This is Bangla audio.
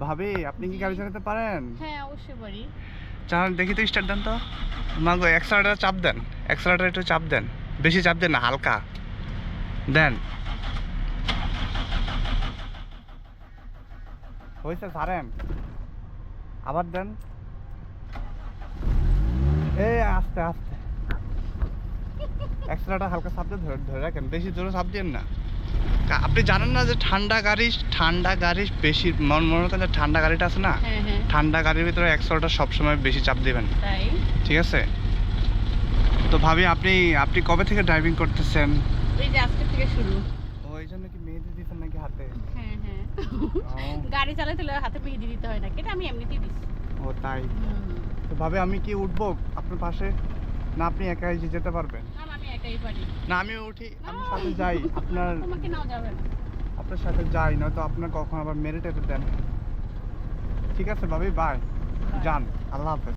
ভাবি আপনি কি গাড়ি চালাতে পারেন? হ্যাঁ অবশ্যই পারি। চালান দেখি তো, স্টার্ট দেন তো। মাগো এক্সেলারেটর চাপ দেন, এক্সেলারেটর একটু চাপ দেন, বেশি চাপ দেন না, হালকা দেন। হয়েছে, ছাড়েন, আবার দেন। এই আস্তে আস্তে এক্সেলারেটর হালকা চাপ দিয়ে ধরে ধরে রাখেন, বেশি জোরে চাপ দিন না। আপনি জানেন না যে ঠান্ডা গাড়ি বেশি মনে করেন যে ঠান্ডা গাড়িটা আছে না, হ্যাঁ হ্যাঁ ঠান্ডা গাড়ির ভিতরে এক্সেলারেটর সবসময় বেশি চাপ দিবেন, তাই। ঠিক আছে? তো ভাবি আপনি আপনি কবে থেকে ড্রাইভিং করতেছেন? এই যে আজকে থেকে শুরু। ওই জন্য কি মেহেদি দিতেন নাকি হাতে? হ্যাঁ হ্যাঁ ও, গাড়ি চালাতে হলে হাতে মেহেদি দিতে হয় না, এটা আমি এমনিতেই দিছি। ও তাই। তো ভাবি আমি কি উঠবো আপনার পাশে, না আপনি একাই যেতে পারবেন? না আমি একাই পারি। না আমি উঠি, আমি সাথে যাই আপনার, তোমাকে নাও যাবে না। আপনার সাথে যাই, নয়তো আপনার কখন আবার মেরে টেরে দেন। ঠিক আছে ভাবি, বাই, যান, আল্লাহ হাফেজ।